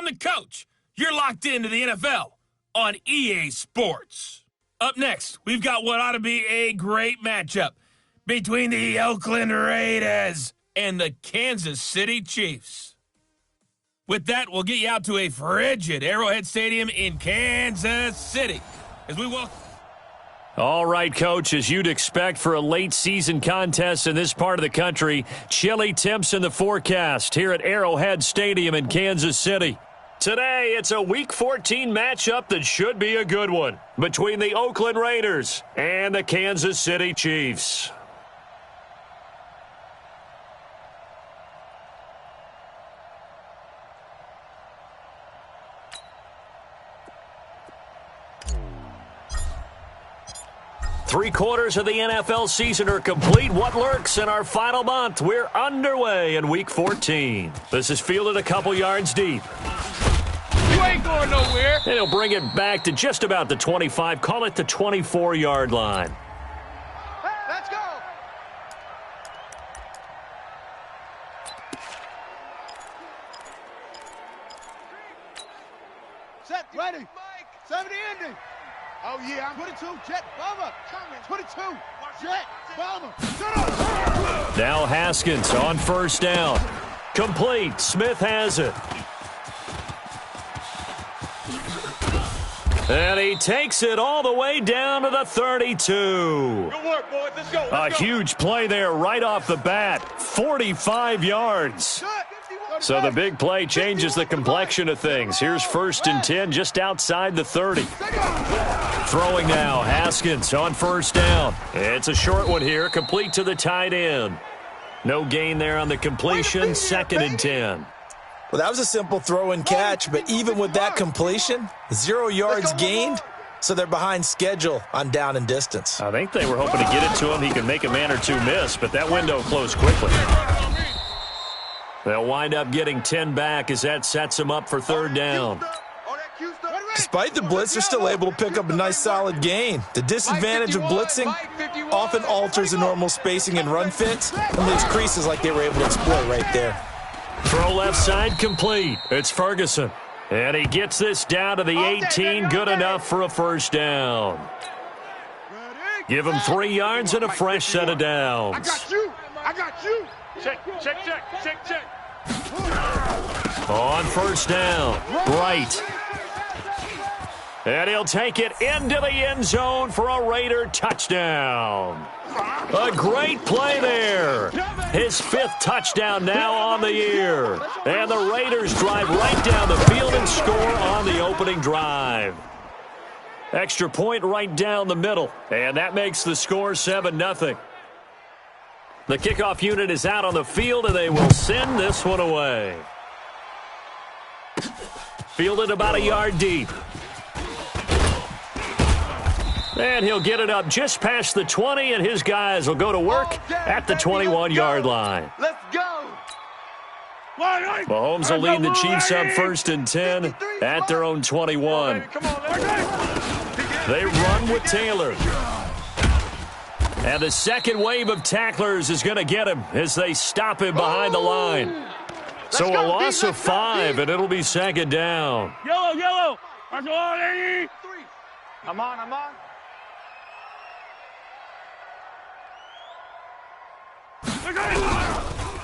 I'm the coach. You're locked into the NFL on EA Sports. Up next, we've got what ought to be a great matchup between the Oakland Raiders and the Kansas City Chiefs. With that, we'll get you out to a frigid Arrowhead Stadium in Kansas City as we welcome. All right, Coach, as you'd expect for a late-season contest in this part of the country, chilly temps in the forecast here at Arrowhead Stadium in Kansas City. Today, it's a Week 14 matchup that should be a good one between the Oakland Raiders and the Kansas City Chiefs. Three-quarters of the NFL season are complete. What lurks in our final month? We're underway in Week 14. This is fielded a couple yards deep. You ain't going nowhere. And he'll bring it back to just about the 25. Call it the 24-yard line. Let's go. Set, ready. 70 ending. Oh, yeah, I'm 22, jet, bomber. 22, jet, bomber. Shut up. Now Haskins on first down. Complete. Smith has it. And he takes it all the way down to the 32. Good work, boys. Let's go. A huge play there right off the bat. 45 yards. So the big play changes the complexion of things. Here's 1st and 10 just outside the 30. Throwing now, Haskins on first down. It's a short one here, complete to the tight end. No gain there on the completion, 2nd and 10. Well, that was a simple throw and catch, but even with that completion, 0 yards gained, so they're behind schedule on down and distance. I think they were hoping to get it to him. He could make a man or two miss, but that window closed quickly. They'll wind up getting 10 back as that sets them up for 3rd down. Despite the blitz, they're still able to pick up a nice solid gain. The disadvantage of blitzing often alters the normal spacing and run fits and leaves creases like they were able to exploit right there. Throw left side complete. It's Ferguson. And he gets this down to the 18. Good enough for a 1st down. Give him 3 yards and a fresh set of downs. I got you. I got you. Check. On 1st down, right. And he'll take it into the end zone for a Raider touchdown. A great play there. His 5th touchdown now on the year. And the Raiders drive right down the field and score on the opening drive. Extra point right down the middle. And that makes the score 7-0. The kickoff unit is out on the field, and they will send this one away. Fielded about a yard deep. And he'll get it up just past the 20, and his guys will go to work at the 21-yard line. Let's go. Mahomes will lead the Chiefs up 1st and 10 at their own 21. They run with Taylor. And the second wave of tacklers is going to get him as they stop him behind the line. So a loss of 5, and it'll be 2nd down. Yellow. I'm on.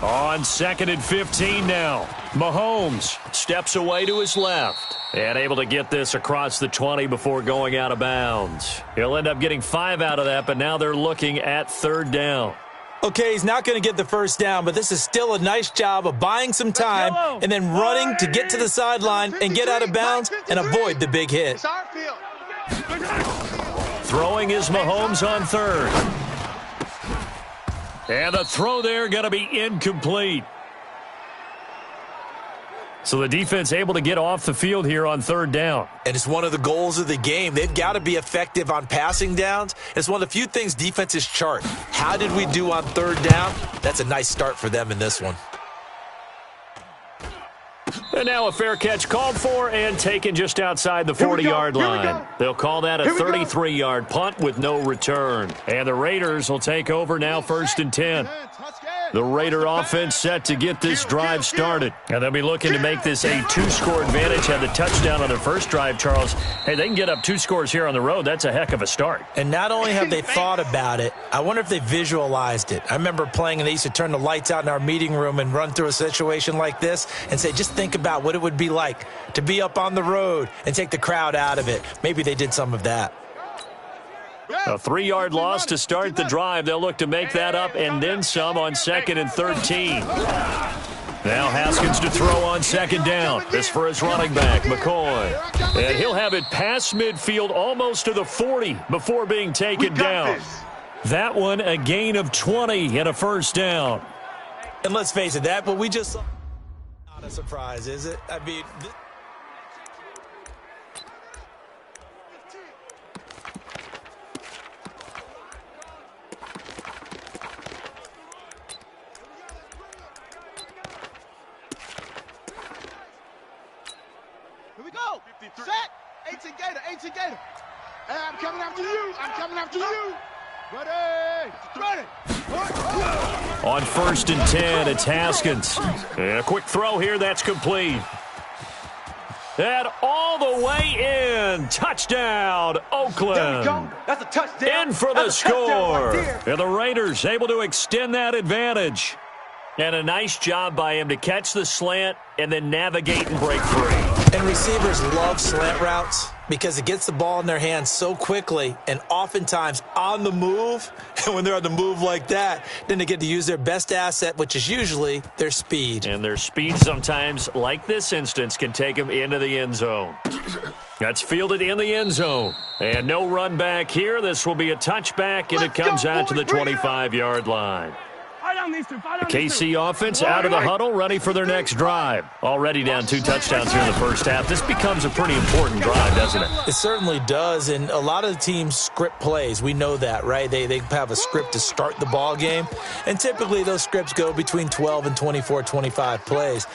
On 2nd and 15 now. Mahomes steps away to his left. And able to get this across the 20 before going out of bounds. He'll end up getting 5 out of that, but now they're looking at 3rd down. Okay, he's not going to get the 1st down, but this is still a nice job of buying some time and then running to get to the sideline and get out of bounds and avoid the big hit. Throwing is Mahomes on 3rd. And the throw there going to be incomplete. So the defense able to get off the field here on 3rd down. And it's one of the goals of the game. They've got to be effective on passing downs. It's one of the few things defenses chart. How did we do on 3rd down? That's a nice start for them in this one. And now a fair catch called for and taken just outside the 40-yard line. They'll call that a 33-yard punt with no return. And the Raiders will take over now 1st and 10. The Raider offense set to get this drive started. And they'll be looking to make this a 2-score advantage. Had the touchdown on their first drive, Charles. Hey, they can get up 2 scores here on the road. That's a heck of a start. And not only have they thought about it, I wonder if they visualized it. I remember playing and they used to turn the lights out in our meeting room and run through a situation like this and say, just think about what it would be like to be up on the road and take the crowd out of it. Maybe they did some of that. A 3-yard loss to start the drive. They'll look to make that up and then some on 2nd and 13. Now Haskins to throw on 2nd down. This for his running back, McCoy. And he'll have it past midfield almost to the 40 before being taken down. That one a gain of 20 and a first down. And let's face it, that what we just saw, not a surprise, is it? I mean... Set! 18 Gator, 18 Gator. Hey, I'm coming after you. I'm coming after you. Ready. Ready. On 1st and 10, it's Haskins. And a quick throw here, that's complete. And all the way in. Touchdown, Oakland. There we go. That's a touchdown. In for the score. Right, and the Raiders able to extend that advantage. And a nice job by him to catch the slant and then navigate and break free. And receivers love slant routes because it gets the ball in their hands so quickly and oftentimes on the move. And when they're on the move like that, then they get to use their best asset, which is usually their speed. And their speed sometimes, like this instance, can take them into the end zone. That's fielded in the end zone. And no run back here. This will be a touchback, and it comes out to the 25-yard line. The KC offense out of the huddle, ready for their next drive. Already down 2 touchdowns here in the first half. This becomes a pretty important drive, doesn't it? It certainly does, and a lot of the teams script plays. We know that, right? They have a script to start the ball game, and typically those scripts go between 12 and 24, 25 plays.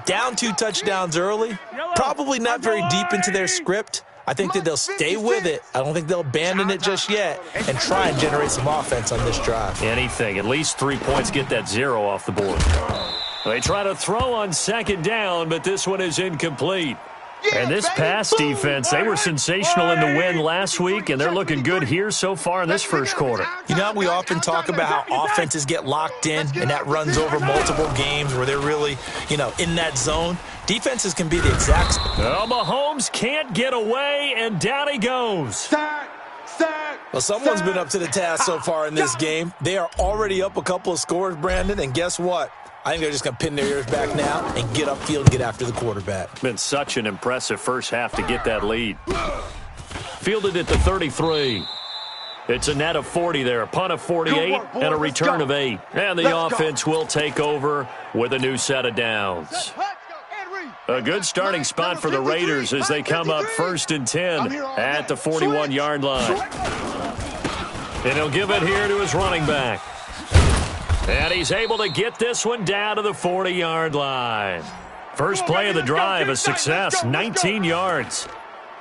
Down 2 touchdowns early, probably not very deep into their script. I think that they'll stay with it. I don't think they'll abandon it just yet and try and generate some offense on this drive. Anything. At least 3 points. Get that 0 off the board. They try to throw on 2nd down, but this one is incomplete. And this pass defense, they were sensational in the win last week, and they're looking good here so far in this first quarter. You know, we often talk about how offenses get locked in, and that runs over multiple games where they're really, in that zone. Defenses can be the exact same. Well, Mahomes can't get away, and down he goes. Well, someone's been up to the task so far in this game. They are already up a couple of scores, Brandon, and guess what? I think they're just going to pin their ears back now and get upfield and get after the quarterback. Been such an impressive first half to get that lead. Fielded at the 33. It's a net of 40 there, a punt of 48, and a return of 8. And the offense will take over with a new set of downs. A good starting spot for the Raiders as they come up 1st and 10 at the 41-yard line. And he'll give it here to his running back. And he's able to get this one down to the 40-yard line. First play of the drive, a success, 19 yards.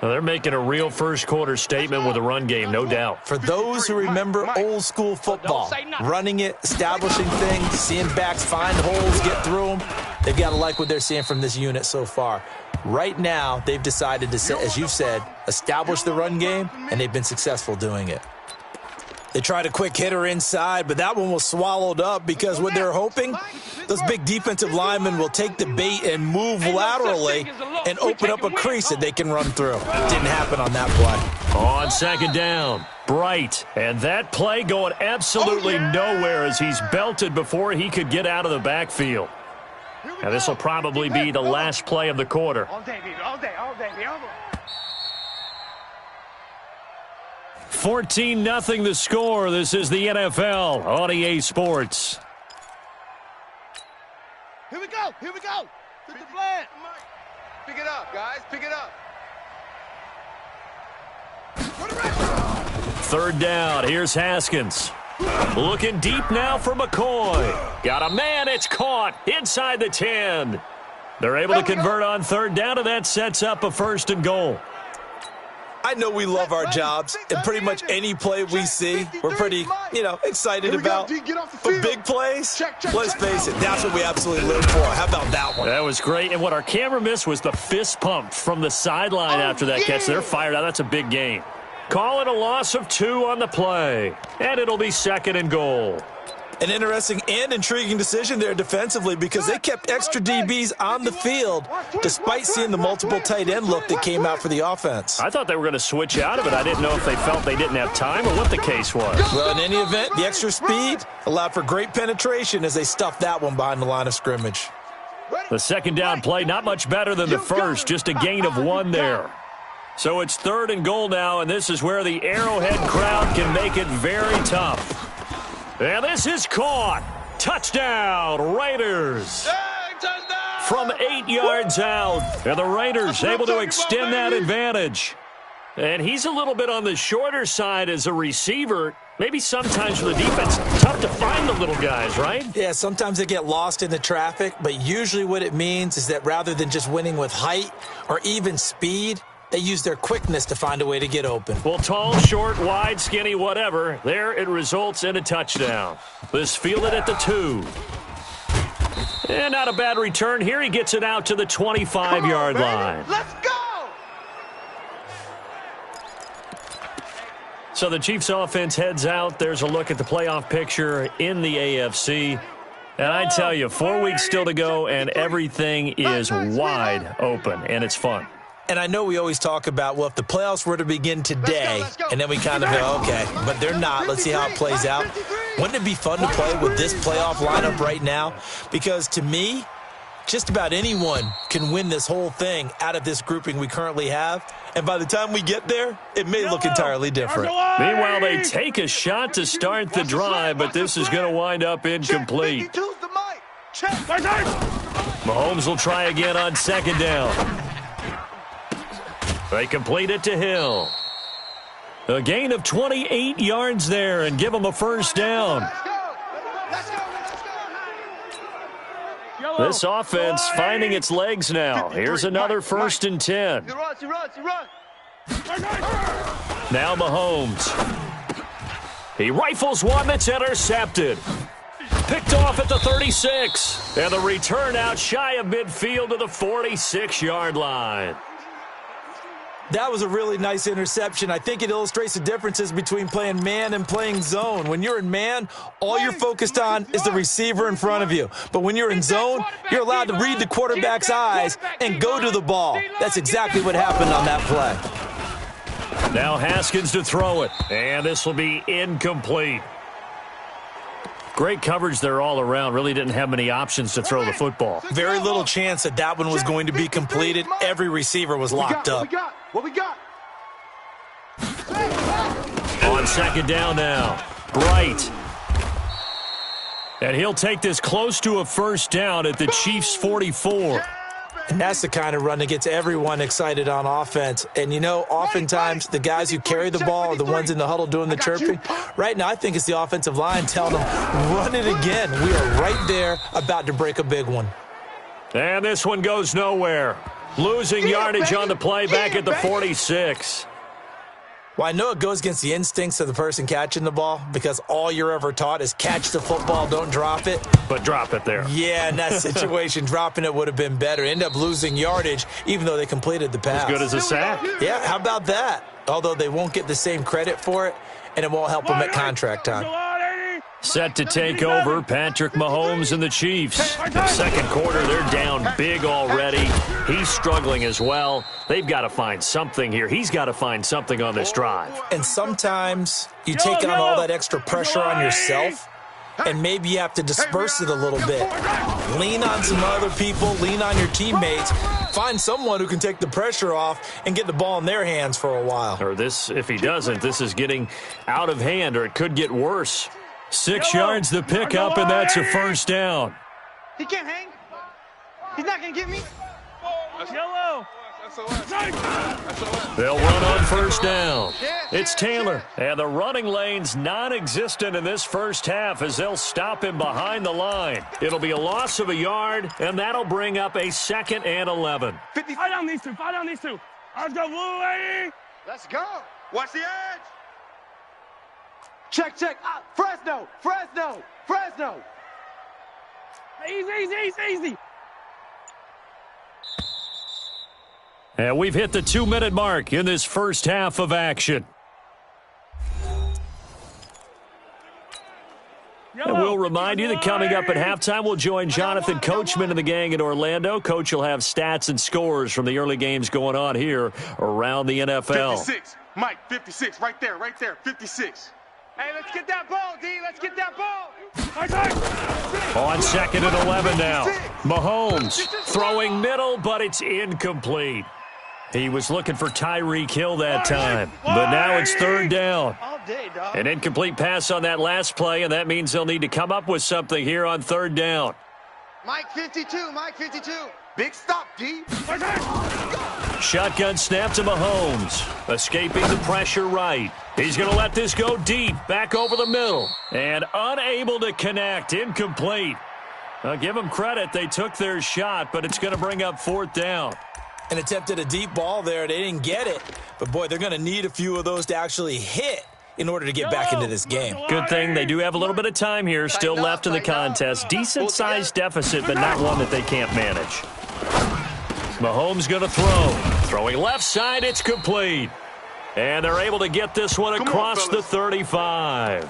Well, they're making a real first-quarter statement with a run game, no doubt. For those who remember old-school football, running it, establishing things, seeing backs find holes, get through them, they've got to like what they're seeing from this unit so far. Right now, they've decided to, as you've said, establish the run game, and they've been successful doing it. They tried a quick hitter inside, but that one was swallowed up because what they're hoping, those big defensive linemen will take the bait and move laterally and open up a crease that they can run through. It didn't happen on that play. On 2nd down, Bright. And that play going absolutely nowhere as he's belted before he could get out of the backfield. Now this will probably be the last play of the quarter. All day, baby. All day, all day, baby. 14-0 the score. This is the NFL on EA Sports. Here we go. Here we go. Pick the flag. Pick it up, guys. Pick it up. 3rd down. Here's Haskins. Looking deep now for McCoy. Got a man. It's caught inside the 10. They're able to convert on 3rd down, and that sets up a 1st and goal. I know we love our jobs, and pretty much any play we see, we're pretty, excited about. But big plays, let's face it, that's what we absolutely live for. How about that one? That was great, and what our camera missed was the fist pump from the sideline after that catch. They're fired out. That's a big gain. Call it a loss of 2 on the play, and it'll be 2nd and goal. An interesting and intriguing decision there defensively because they kept extra DBs on the field despite seeing the multiple tight end look that came out for the offense. I thought they were going to switch out of it. I didn't know if they felt they didn't have time or what the case was. Well, in any event, the extra speed allowed for great penetration as they stuffed that one behind the line of scrimmage. The second down play, not much better than the first, just a gain of 1 there. So it's 3rd and goal now, and this is where the Arrowhead crowd can make it very tough. And this is caught. Touchdown, Raiders. From 8 yards out. And the Raiders able to extend that advantage. And he's a little bit on the shorter side as a receiver. Maybe sometimes for the defense, tough to find the little guys, right? Yeah, sometimes they get lost in the traffic, but usually what it means is that rather than just winning with height or even speed, they use their quickness to find a way to get open. Well, tall, short, wide, skinny, whatever. There it results in a touchdown. This fielded at the 2. And not a bad return here. He gets it out to the 25-yard line. Let's go! So the Chiefs offense heads out. There's a look at the playoff picture in the AFC. And I tell you, 4 weeks still to go, and everything is wide open, and it's fun. And I know we always talk about, well, if the playoffs were to begin today, and then we kind of go, okay, but they're not. Let's see how it plays out. Wouldn't it be fun to play with this playoff lineup right now? Because to me, just about anyone can win this whole thing out of this grouping we currently have. And by the time we get there, it may look entirely different. Meanwhile, they take a shot to start the drive, but this is going to wind up incomplete. Mahomes will try again on 2nd down. They complete it to Hill. A gain of 28 yards there and give them a 1st down. This offense finding its legs now. Here's another 1st and 10. Now Mahomes. He rifles one that's intercepted. Picked off at the 36. And the return out shy of midfield to the 46-yard line. That was a really nice interception. I think it illustrates the differences between playing man and playing zone. When you're in man, all you're focused on is the receiver in front of you. But when you're in zone, you're allowed to read the quarterback's eyes and go to the ball. That's exactly what happened on that play. Now Haskins to throw it. And this will be incomplete. Great coverage there all around. Really didn't have many options to throw the football. Very little chance that that one was going to be completed. Every receiver was locked up. What we got? On 2nd down now. Bright. And he'll take this close to a 1st down at the Chiefs' 44. And that's the kind of run that gets everyone excited on offense. And, oftentimes the guys who carry the ball are the ones in the huddle doing the chirping. Right now, I think it's the offensive line telling them, run it again. We are right there about to break a big one. And this one goes nowhere. Losing yardage on the play back at the 46. Well, I know it goes against the instincts of the person catching the ball because all you're ever taught is catch the football, don't drop it. But drop it there. Yeah, in that situation, dropping it would have been better. End up losing yardage, even though they completed the pass. As good as a sack. Yeah, how about that? Although they won't get the same credit for it, and it won't help them at contract time. Set to take over, Patrick Mahomes and the Chiefs. The second quarter, they're down big already. He's struggling as well. They've got to find something here. He's got to find something on this drive. And sometimes you take on all that extra pressure on yourself, and maybe you have to disperse it a little bit. Lean on some other people, lean on your teammates. Find someone who can take the pressure off and get the ball in their hands for a while. Or this, if he doesn't, this is getting out of hand, or it could get worse. 6 yards the pickup, and that's a 1st down. He can't hang. He's not going to get me. Yellow. They'll run on 1st down. It's Taylor, and the running lane's non-existent in this 1st half as they'll stop him behind the line. It'll be a loss of a yard, and that'll bring up a 2nd and 11. Fight down these two. Let's go, blue lady. Let's go. Watch the edge. Check, check. Fresno, Fresno, Fresno. Easy. And we've hit the 2-minute mark in this first half of action. And we'll remind you that coming up at halftime, we'll join Jonathan Coachman and the gang in Orlando. Coach will have stats and scores from the early games going on here around the NFL. 56. Mike, 56. Right there, 56. Hey, let's get that ball, D. Let's get that ball. On 2nd and 11 now. Mahomes throwing middle, but it's incomplete. He was looking for Tyreek Hill that time, but now it's 3rd down. An incomplete pass on that last play, and that means they'll need to come up with something here on 3rd down. Mike 52, Mike 52. Big stop, D. Shotgun snap to Mahomes, escaping the pressure right. He's going to let this go deep, back over the middle, and unable to connect, incomplete. I'll give them credit, they took their shot, but it's going to bring up 4th down. And attempted a deep ball there. They didn't get it. But, boy, they're going to need a few of those to actually hit in order to get back into this game. Good thing they do have a little bit of time here still left in the contest. Decent-sized deficit, but not one that they can't manage. Mahomes going to throw. Throwing left side, it's complete. And they're able to get this one across the 35.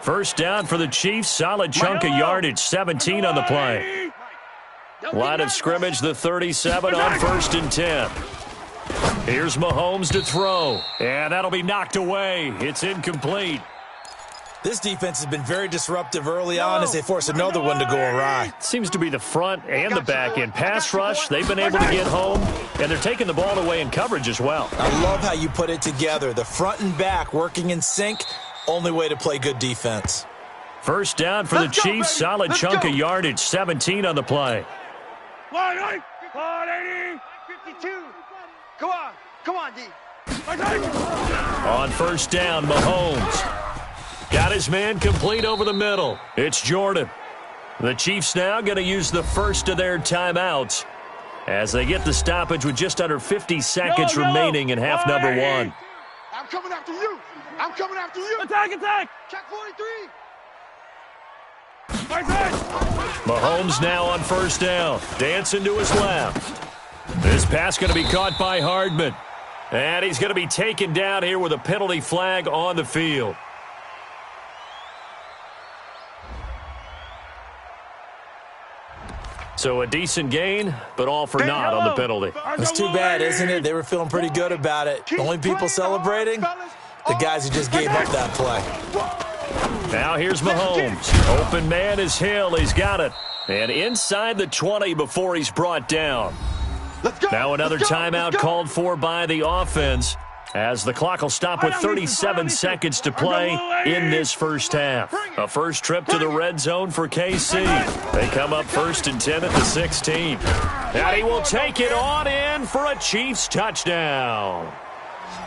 First down for the Chiefs. Solid chunk of yardage, 17 on the play. Line of scrimmage, the 37 on 1st and 10. Here's Mahomes to throw, and that'll be knocked away. It's incomplete. This defense has been very disruptive early on as they force another one to go awry. Seems to be the front and the back end. Pass rush, they've been able to get home, and they're taking the ball away in coverage as well. I love how you put it together. The front and back working in sync, only way to play good defense. First down for the Chiefs, solid chunk of yardage, 17 on the play. 180. 52. Come on, D. On first down, Mahomes got his man complete over the middle. It's Jordan. The Chiefs now going to use the first of their timeouts as they get the stoppage with just under 50 seconds remaining in half number 1. I'm coming after you. Attack. Check 43. Mahomes now on first down, dancing to his left. This pass going to be caught by Hardman. And he's going to be taken down here with a penalty flag on the field. So a decent gain, but all for naught on the penalty. It's too bad, isn't it? They were feeling pretty good about it. The only people celebrating, the guys who just gave up that play. Now here's Mahomes. Open man is Hill. He's got it. And inside the 20 before he's brought down. Now another timeout called for by the offense as the clock will stop with 37 seconds to play in this first half. A first trip to the red zone for KC. They come up 1st and 10 at the 16. And he will take it on in for a Chiefs touchdown.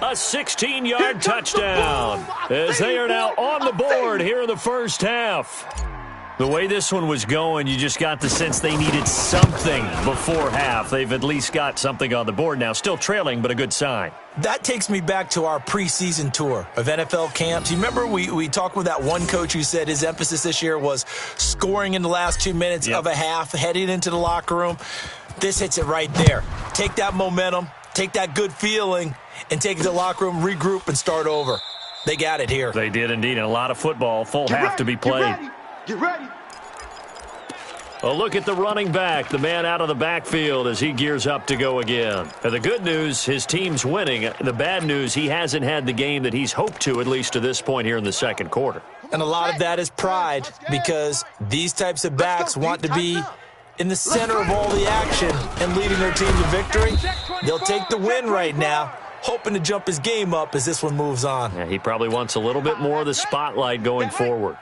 A 16-yard touchdown as they are now on the board here in the first half. The way this one was going, you just got the sense they needed something before half. They've at least got something on the board now. Still trailing, but a good sign. That takes me back to our preseason tour of NFL camps. You remember we talked with that one coach who said his emphasis this year was scoring in the last 2 minutes of a half, heading into the locker room. This hits it right there. Take that momentum, take that good feeling, and take it to the locker room, regroup, and start over. They got it here. They did indeed, and a lot of football, full half to be played. Get ready. A look at the running back, the man out of the backfield as he gears up to go again. And the good news, his team's winning. The bad news, he hasn't had the game that he's hoped to, at least to this point here in the second quarter. And a lot of that is pride because these types of backs want to be in the center of all the action and leading their team to victory. They'll take the win right now, hoping to jump his game up as this one moves on. Yeah, he probably wants a little bit more of the spotlight going forward.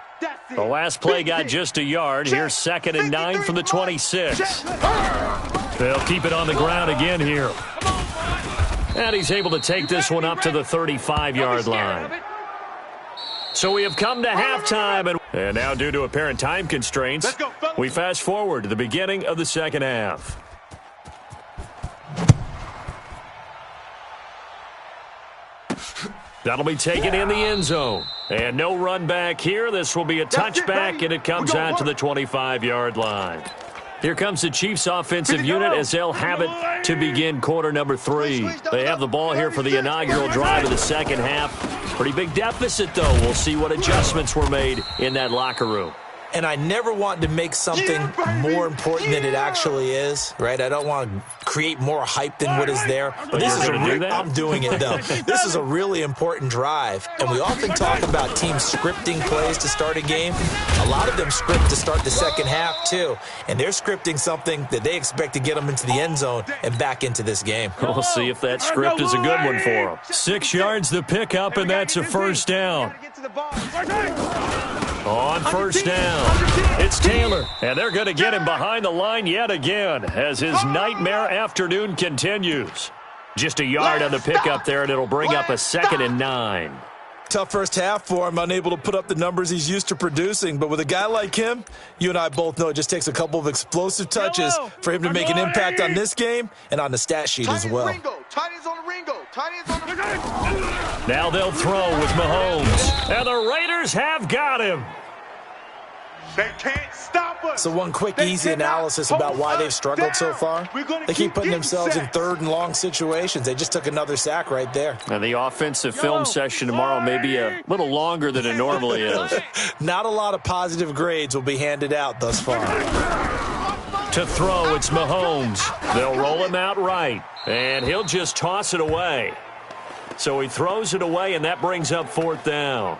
The last play got just a yard. Here's 2nd and 9 from the 26. They'll keep it on the ground again here. And he's able to take this one up to the 35-yard line. So we have come to halftime. And now due to apparent time constraints, we fast forward to the beginning of the second half. That'll be taken in the end zone. And no run back here. This will be a touchback, and it comes out to the 25-yard line. Here comes the Chiefs offensive unit as they'll have it to begin quarter number 3. They have the ball here for the inaugural drive of the second half. Pretty big deficit, though. We'll see what adjustments were made in that locker room. And I never want to make something more important than it actually is, right? I don't want to create more hype than what is there. But this is I'm doing it, though. This is a really important drive. And we often talk about teams scripting plays to start a game. A lot of them script to start the second half, too. And they're scripting something that they expect to get them into the end zone and back into this game. We'll see if that script is a good one for them. 6 yards the pickup, and that's a first down. On first down, it's Taylor, and they're going to get him behind the line yet again as his nightmare afternoon continues. Just a yard on the pickup there, and it'll bring up a 2nd and 9. Tough first half for him, unable to put up the numbers he's used to producing. But with a guy like him, you and I both know it just takes a couple of explosive touches for him to make an impact on this game and on the stat sheet as well. Now they'll throw with Mahomes, and the Raiders have got him. They can't stop us. So one quick, easy analysis about why they've struggled so far. They keep putting themselves in 3rd and long situations. They just took another sack right there. And the offensive film session tomorrow may be a little longer than it normally is. Not a lot of positive grades will be handed out thus far. To throw, it's Mahomes. They'll roll him out right, and he'll just toss it away. So he throws it away, and that brings up 4th down.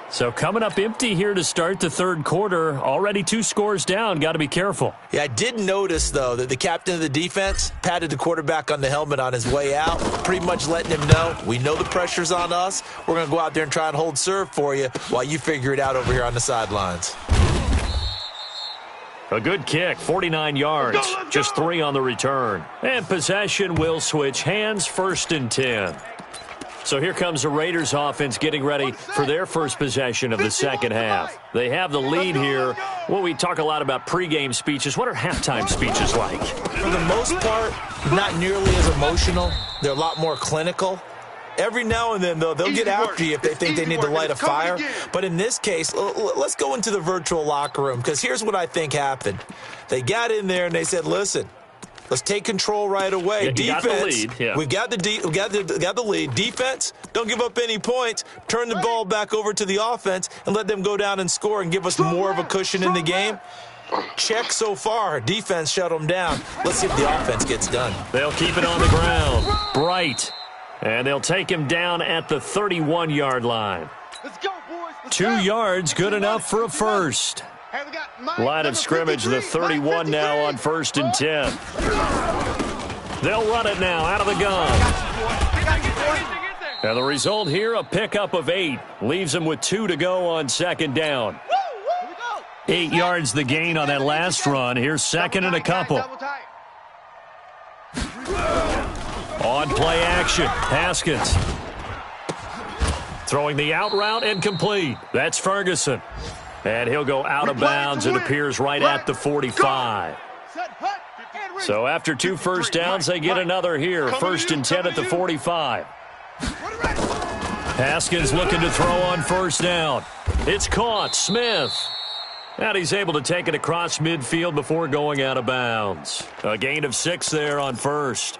So coming up empty here to start the 3rd quarter. Already 2 scores down. Got to be careful. Yeah, I did notice, though, that the captain of the defense patted the quarterback on the helmet on his way out, pretty much letting him know, we know the pressure's on us. We're going to go out there and try and hold serve for you while you figure it out over here on the sidelines. A good kick, 49 yards, just 3 on the return. And possession will switch hands, 1st and 10. So here comes the Raiders offense getting ready for their first possession of the second half. They have the lead here. Well, we talk a lot about pregame speeches. What are halftime speeches like? For the most part, not nearly as emotional. They're a lot more clinical. Every now and then, though, they'll get after you if they think they need to light a fire. But in this case, let's go into the virtual locker room, because here's what I think happened. They got in there and they said, listen, let's take control right away. Yeah, defense, got the lead. Yeah. we got the lead. Defense, don't give up any points. Turn the ball back over to the offense and let them go down and score and give us more of a cushion in the game. Check so far. Defense shut them down. Let's see if the offense gets done. They'll keep it on the ground. Bright. And they'll take him down at the 31-yard line. Let's go, boys. 2 yards, good enough for a first. Line of scrimmage, the 31 now on 1st and 10. They'll run it now out of the gun. And the result here, a pickup of 8. Leaves them with 2 to go on 2nd down. 8 yards the gain on that last run. Here's 2nd and a couple. On play action, Haskins. Throwing the out route and complete. That's Ferguson. And he'll go out of bounds. It appears right at the 45. So after 2 first downs, they get another here. 1st and 10 at the 45. Haskins looking to throw on 1st down. It's caught. Smith. And he's able to take it across midfield before going out of bounds. A gain of 6 there on 1st.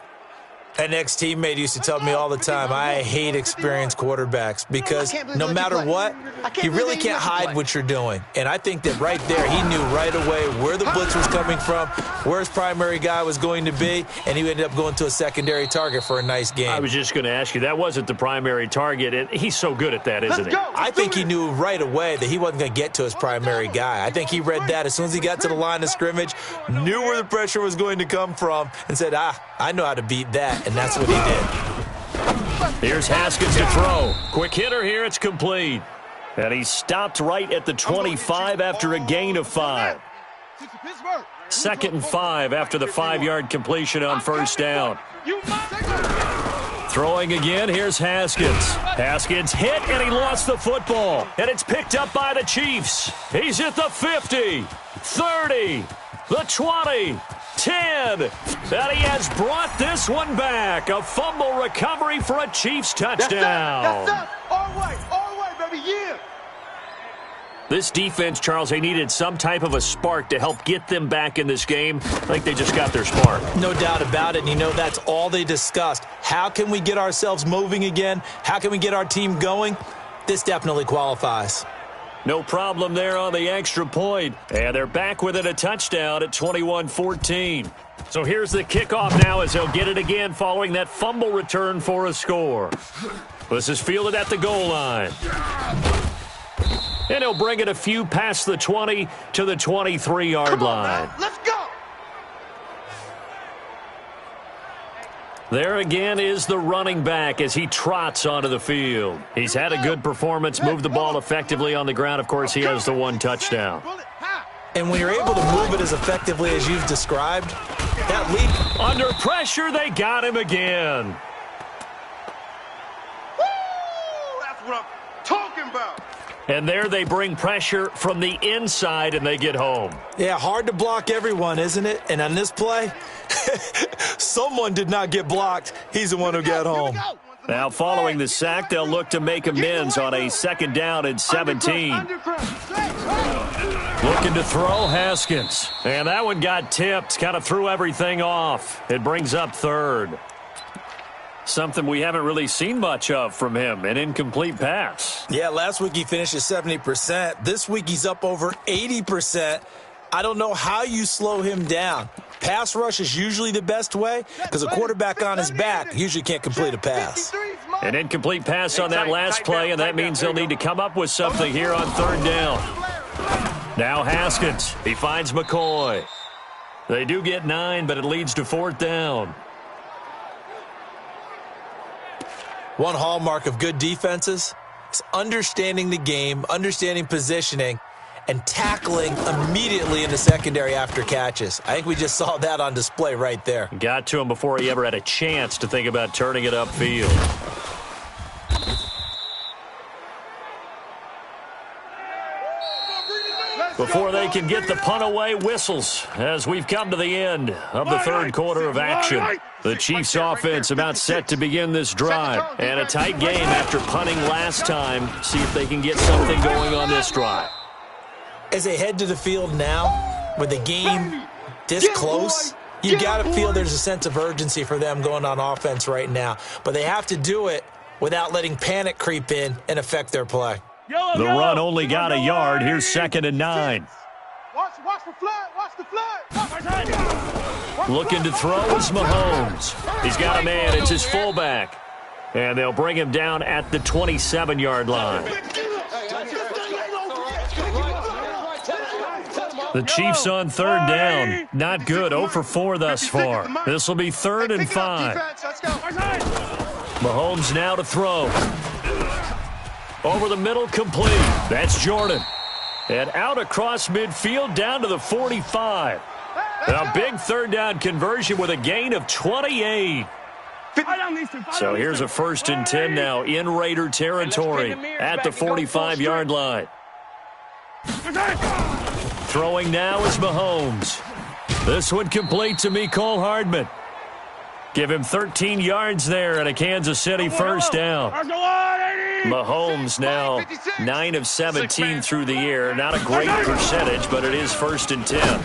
An ex-teammate used to tell me all the time, I hate experienced quarterbacks because no matter what, you really can't hide what you're doing. And I think that right there, he knew right away where the blitz was coming from, where his primary guy was going to be, and he ended up going to a secondary target for a nice game. I was just going to ask you, that wasn't the primary target, and he's so good at that, isn't he? I think he knew right away that he wasn't going to get to his primary guy. I think he read that as soon as he got to the line of scrimmage, knew where the pressure was going to come from, and said, I know how to beat that. And that's what he did. Here's Haskins to throw. Quick hitter here. It's complete. And he stopped right at the 25 after a gain of 5. 2nd and 5 after the 5-yard completion on 1st down. Throwing again. Here's Haskins. Haskins hit, and he lost the football. And it's picked up by the Chiefs. He's at the 50, 30, the 20. 10. And he has brought this one back. A fumble recovery for a Chiefs touchdown. That's us. All way, baby, yeah. This defense, Charles, they needed some type of a spark to help get them back in this game. I think they just got their spark. No doubt about it, and you know that's all they discussed. How can we get ourselves moving again? How can we get our team going? This definitely qualifies. No problem there on the extra point. And they're back within a touchdown at 21-14. So here's the kickoff now as they'll get it again following that fumble return for a score. This is fielded at the goal line. And he'll bring it a few past the 20 to the 23-yard line. Let's go. There again is the running back as he trots onto the field. He's had a good performance, moved the ball effectively on the ground. Of course, he has the one touchdown. And when you're able to move it as effectively as you've described, that lead... Under pressure, they got him again. Woo! That's what I'm talking about. And there they bring pressure from the inside, and they get home. Yeah, hard to block everyone, isn't it? And on this play, someone did not get blocked. He's the one who got home. Now, following the sack, they'll look to make amends on a 2nd down and 17. Looking to throw Haskins. And that one got tipped, kind of threw everything off. It brings up 3rd. Something we haven't really seen much of from him, an incomplete pass. Yeah, last week he finished at 70%. This week he's up over 80%. I don't know how you slow him down. Pass rush is usually the best way because a quarterback on his back usually can't complete a pass. An incomplete pass on that last play, and that means they'll need to come up with something here on 3rd down. Now Haskins. He finds McCoy. They do get 9, but it leads to 4th down. One hallmark of good defenses is understanding the game, understanding positioning, and tackling immediately in the secondary after catches. I think we just saw that on display right there. Got to him before he ever had a chance to think about turning it upfield. Before they can get the punt away, whistles as we've come to the end of the 3rd quarter of action. The Chiefs offense about set to begin this drive. And a tight game after punting last time. See if they can get something going on this drive. As they head to the field now, with the game this close, you got to feel there's a sense of urgency for them going on offense right now. But they have to do it without letting panic creep in and affect their play. The run only got a yard. Here's 2nd and 9. Watch the flood. Watch the flood. Looking to throw is Mahomes. He's got a man. It's his fullback. And they'll bring him down at the 27-yard line. The Chiefs on 3rd down. Not good. 0 for 4 thus far. This will be 3rd and 5. Mahomes now to throw. Over the middle, complete. That's Jordan. And out across midfield, down to the 45. A big 3rd down conversion with a gain of 28. So here's a 1st and 10 now in Raider territory at the 45-yard line. Throwing now is Mahomes. This one complete to Mecole Hardman. Give him 13 yards there and a Kansas City 1st down. Mahomes now 9 of 17 through the air. Not a great percentage, but it is 1st and 10.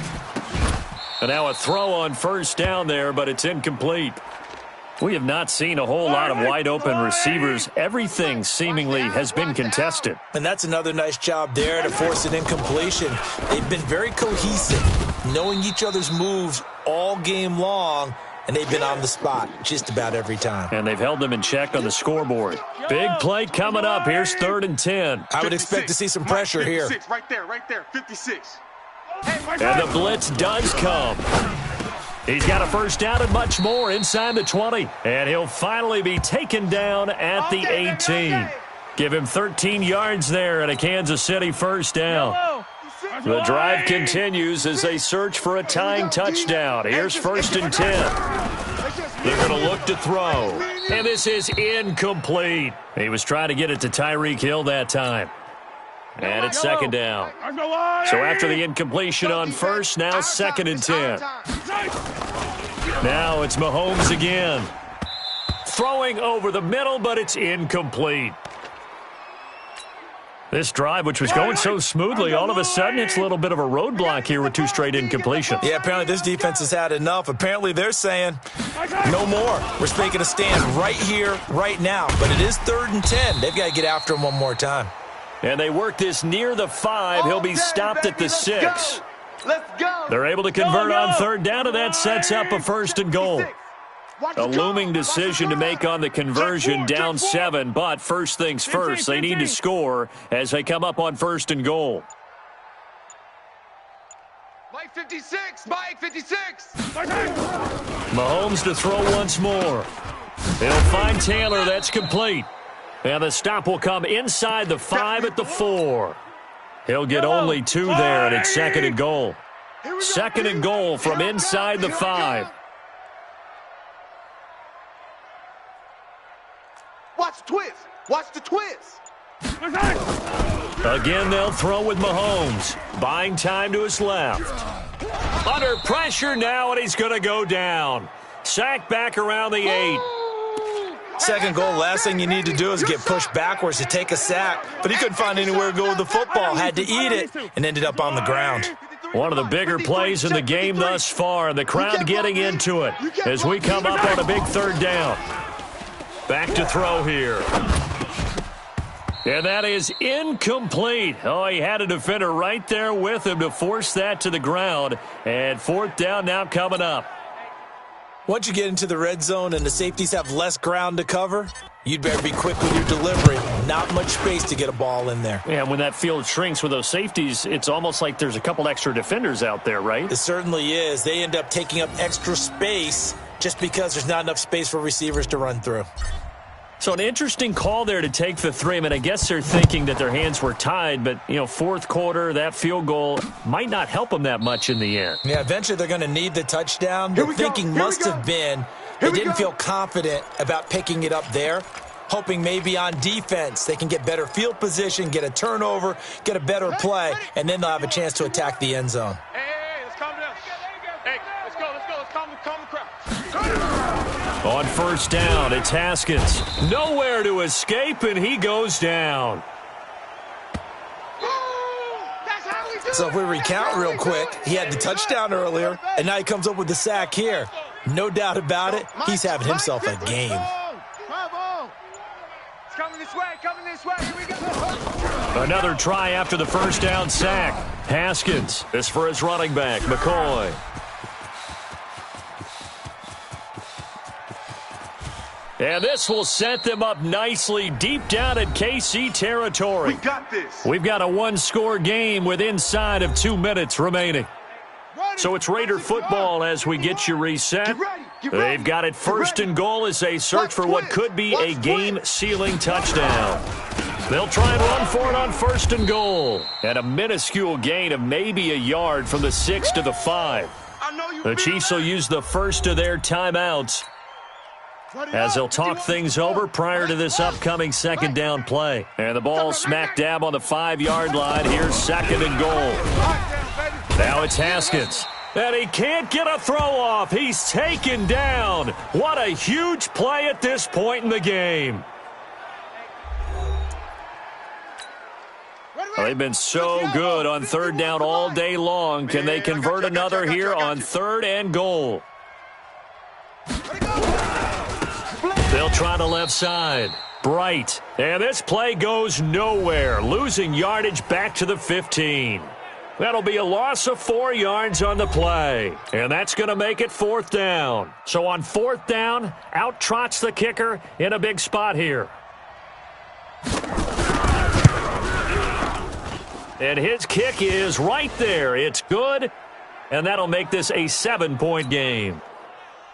And now a throw on 1st down there, but it's incomplete. We have not seen a whole lot of wide-open receivers. Everything seemingly has been contested. And that's another nice job there to force an incompletion. They've been very cohesive, knowing each other's moves all game long, and they've been on the spot just about every time. And they've held them in check on the scoreboard. Big play coming up. Here's 3rd and 10. I would expect to see some pressure here. Right there, 56. And the blitz does come. He's got a 1st down and much more inside the 20. And he'll finally be taken down at the 18. Give him 13 yards there and a Kansas City 1st down. The drive continues as they search for a tying touchdown. Here's 1st and 10. They're going to look to throw. And this is incomplete. He was trying to get it to Tyreek Hill that time. And it's second down. So after the incompletion on first, now second and 10. Now it's Mahomes again. Throwing over the middle, but it's incomplete. This drive, which was going so smoothly, all of a sudden it's a little bit of a roadblock here with 2 straight incompletions. Yeah, apparently this defense has had enough. Apparently they're saying, no more. We're making a stand right here, right now. But it is 3rd and 10. They've got to get after him one more time. And they work this near the 5. He'll be stopped at the 6. Let's go. They're able to convert on 3rd down, and that sets up a 1st and goal. A looming decision to make on the conversion, down 7, but first things first, they need to score as they come up on 1st and goal. Mike 56, Mike 56. Mahomes to throw once more. He'll find Taylor, that's complete. And the stop will come inside the 5 at the 4. He'll get only 2 there, and it's 2nd and goal. 2nd and goal from inside the 5. Watch the twist. Watch the twist. Again, they'll throw with Mahomes. Buying time to his left. Under pressure now, and he's going to go down. Sack back around the 8. 2nd goal, last thing you need to do is get pushed backwards to take a sack. But he couldn't find anywhere to go with the football. Had to eat it and ended up on the ground. One of the bigger plays in the game thus far. The crowd getting into it as we come up on a big 3rd down. Back to throw here. And that is incomplete. Oh, he had a defender right there with him to force that to the ground. And 4th down now coming up. Once you get into the red zone and the safeties have less ground to cover, you'd better be quick with your delivery. Not much space to get a ball in there. Yeah, when that field shrinks with those safeties, it's almost like there's a couple extra defenders out there, right? It certainly is. They end up taking up extra space just because there's not enough space for receivers to run through. So an interesting call there to take the 3. I mean, I guess they're thinking that their hands were tied, but, 4th quarter, that field goal might not help them that much in the end. Yeah, eventually they're going to need the touchdown. The thinking must have been they didn't feel confident about picking it up there, hoping maybe on defense they can get better field position, get a turnover, get a better play, and then they'll have a chance to attack the end zone. Hey, let's calm down. Hey, let's go. Let's calm the crowd. On 1st down, it's Haskins. Nowhere to escape, and he goes down. So if we recount real quick, he had the touchdown earlier, and now he comes up with the sack here. No doubt about it, he's having himself a game. It's coming this way. Here we go. Another try after the 1st down sack. Haskins, this for his running back, McCoy. And this will set them up nicely deep down in KC territory. We got this. We've got a 1-score game with inside of 2 minutes remaining. So it's Raider football as we get you reset. They've got it 1st and goal as they search for what could be a game-sealing touchdown. They'll try and run for it on 1st and goal. And a minuscule gain of maybe a yard from the 6 to the 5. The Chiefs will use the first of their timeouts as they'll talk things over prior to this upcoming 2nd down play. And the ball smack dab on the 5-yard line. Here's 2nd and goal. Now it's Haskins. And he can't get a throw off. He's taken down. What a huge play at this point in the game. Well, they've been so good on 3rd down all day long. Can they convert another here on 3rd and goal? They'll try the left side. Bright. And this play goes nowhere. Losing yardage back to the 15. That'll be a loss of 4 yards on the play. And that's going to make it 4th down. So on 4th down, out trots the kicker in a big spot here. And his kick is right there. It's good. And that'll make this a 7-point game.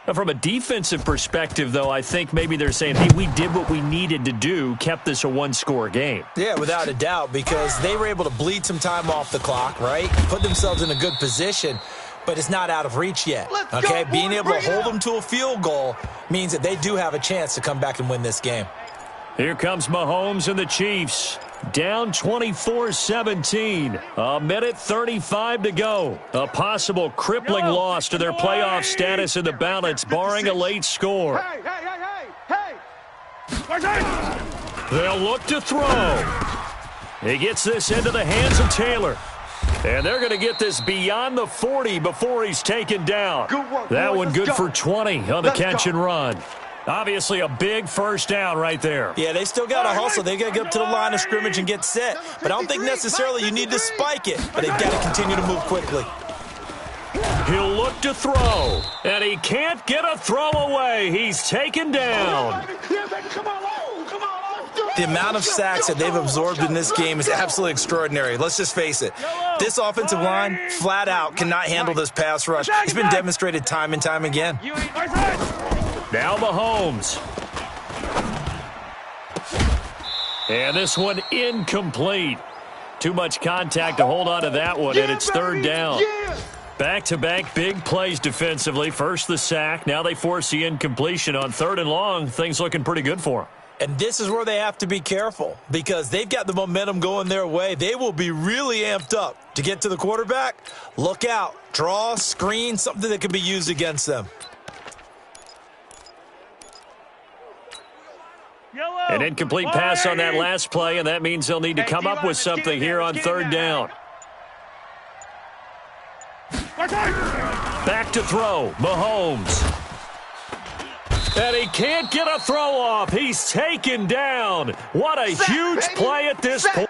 Now, from a defensive perspective, though, I think maybe they're saying, hey, we did what we needed to do, kept this a 1-score game. Yeah, without a doubt, because they were able to bleed some time off the clock, right? Put themselves in a good position, but it's not out of reach yet, okay? Being able to hold them to a field goal means that they do have a chance to come back and win this game. Here comes Mahomes and the Chiefs. Down 24-17. A minute 35 to go. A possible crippling loss to their playoff status in the balance, barring a late score. Hey! They'll look to throw. He gets this into the hands of Taylor. And they're going to get this beyond the 40 before he's taken down. That one good for 20 on the catch and run. Obviously a big first down right there. Yeah, they still got to hustle. They got to get up to the line of scrimmage and get set. But I don't think necessarily you need to spike it. But they've got to continue to move quickly. He'll look to throw. And he can't get a throw away. He's taken down. The amount of sacks that they've absorbed in this game is absolutely extraordinary. Let's just face it. This offensive line, flat out, cannot handle this pass rush. It's been demonstrated time and time again. Now Mahomes. And this one incomplete. Too much contact to hold on to that one, and it's third down. Back-to-back big plays defensively. First the sack. Now they force the incompletion on third and long. Things looking pretty good for them. And this is where they have to be careful because they've got the momentum going their way. They will be really amped up to get to the quarterback. Look out. Draw, screen, something that can be used against them. An incomplete pass on that last play, and that means they'll need to come up with something here on third down. Back to throw. Mahomes. And he can't get a throw off. He's taken down. What a huge play at this point.